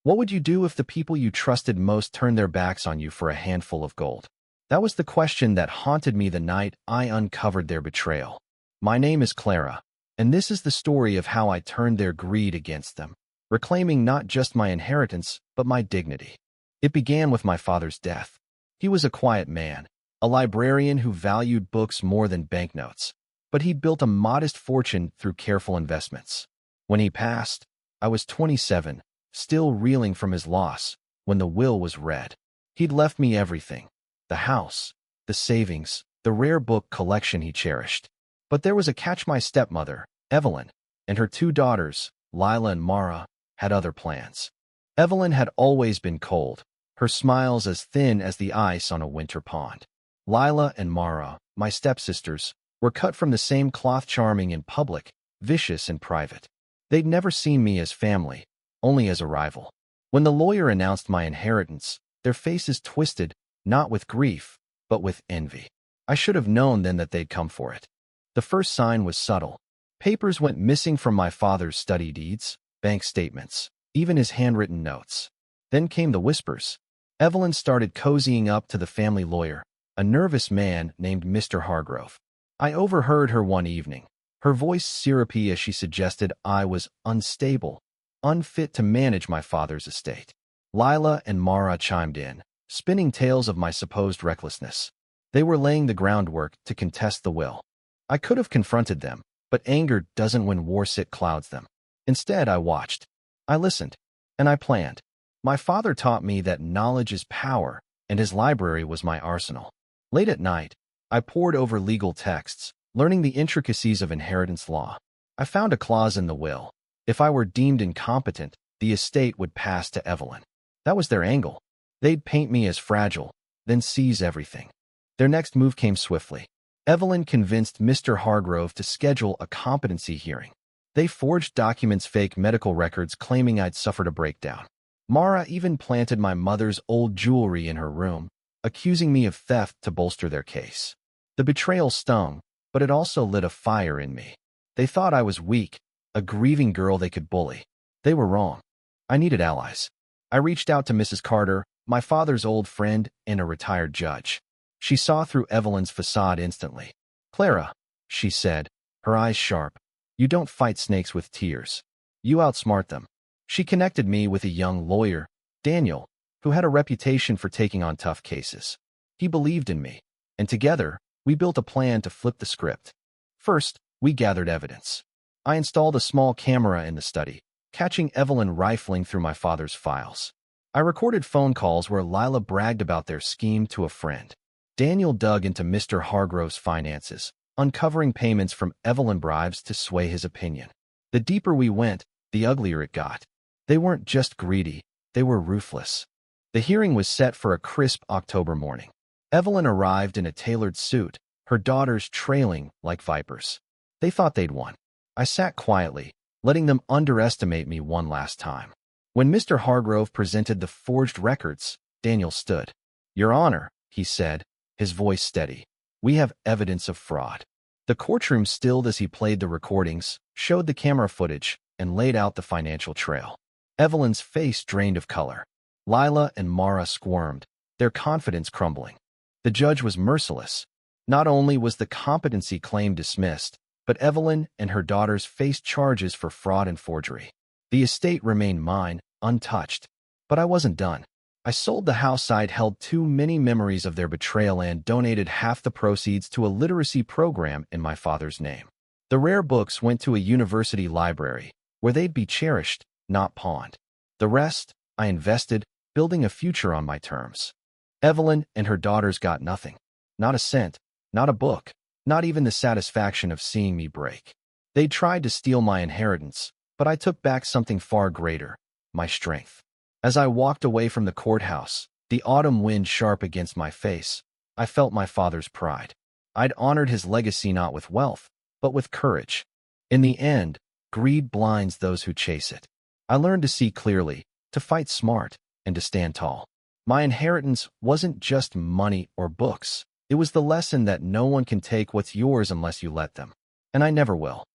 What would you do if the people you trusted most turned their backs on you for a handful of gold? That was the question that haunted me the night I uncovered their betrayal. My name is Clara, and this is the story of how I turned their greed against them, reclaiming not just my inheritance, but my dignity. It began with my father's death. He was a quiet man, a librarian who valued books more than banknotes, but he built a modest fortune through careful investments. When he passed, I was 27, still reeling from his loss, when the will was read. He'd left me everything: the house, the savings, the rare book collection he cherished. But there was a catch. My stepmother, Evelyn, and her two daughters, Lila and Mara, had other plans. Evelyn had always been cold, her smiles as thin as the ice on a winter pond. Lila and Mara, my stepsisters, were cut from the same cloth, charming in public, vicious in private. They'd never seen me as family, only as a rival. When the lawyer announced my inheritance, their faces twisted, not with grief, but with envy. I should have known then that they'd come for it. The first sign was subtle. Papers went missing from my father's study deeds, bank statements, even his handwritten notes. Then came the whispers. Evelyn started cozying up to the family lawyer, a nervous man named Mr. Hargrove. I overheard her one evening, her voice syrupy as she suggested I was unstable, unfit to manage my father's estate. Lila and Mara chimed in, spinning tales of my supposed recklessness. They were laying the groundwork to contest the will. I could have confronted them, but anger doesn't win wars, it clouds them. Instead, I watched. I listened. And I planned. My father taught me that knowledge is power, and his library was my arsenal. Late at night, I pored over legal texts, learning the intricacies of inheritance law. I found a clause in the will. If I were deemed incompetent, the estate would pass to Evelyn. That was their angle. They'd paint me as fragile, then seize everything. Their next move came swiftly. Evelyn convinced Mr. Hargrove to schedule a competency hearing. They forged documents, fake medical records claiming I'd suffered a breakdown. Mara even planted my mother's old jewelry in her room, accusing me of theft to bolster their case. The betrayal stung, but it also lit a fire in me. They thought I was weak, a grieving girl they could bully. They were wrong. I needed allies. I reached out to Mrs. Carter, my father's old friend and a retired judge. She saw through Evelyn's facade instantly. "Clara," she said, her eyes sharp, "you don't fight snakes with tears. You outsmart them." She connected me with a young lawyer, Daniel, who had a reputation for taking on tough cases. He believed in me, and together, we built a plan to flip the script. First, we gathered evidence. I installed a small camera in the study, catching Evelyn rifling through my father's files. I recorded phone calls where Lila bragged about their scheme to a friend. Daniel dug into Mr. Hargrove's finances, uncovering payments from Evelyn bribes to sway his opinion. The deeper we went, the uglier it got. They weren't just greedy, they were ruthless. The hearing was set for a crisp October morning. Evelyn arrived in a tailored suit, her daughters trailing like vipers. They thought they'd won. I sat quietly, letting them underestimate me one last time. When Mr. Hargrove presented the forged records, Daniel stood. "Your Honor," he said, his voice steady, "we have evidence of fraud." The courtroom stilled as he played the recordings, showed the camera footage, and laid out the financial trail. Evelyn's face drained of color. Lila and Mara squirmed, their confidence crumbling. The judge was merciless. Not only was the competency claim dismissed, but Evelyn and her daughters faced charges for fraud and forgery. The estate remained mine, untouched. But I wasn't done. I sold the house I'd held too many memories of their betrayal and donated half the proceeds to a literacy program in my father's name. The rare books went to a university library, where they'd be cherished, not pawned. The rest, I invested, building a future on my terms. Evelyn and her daughters got nothing. Not a cent, not a book, not even the satisfaction of seeing me break. They tried to steal my inheritance, but I took back something far greater, my strength. As I walked away from the courthouse, the autumn wind sharp against my face, I felt my father's pride. I'd honored his legacy not with wealth, but with courage. In the end, greed blinds those who chase it. I learned to see clearly, to fight smart, and to stand tall. My inheritance wasn't just money or books. It was the lesson that no one can take what's yours unless you let them. And I never will.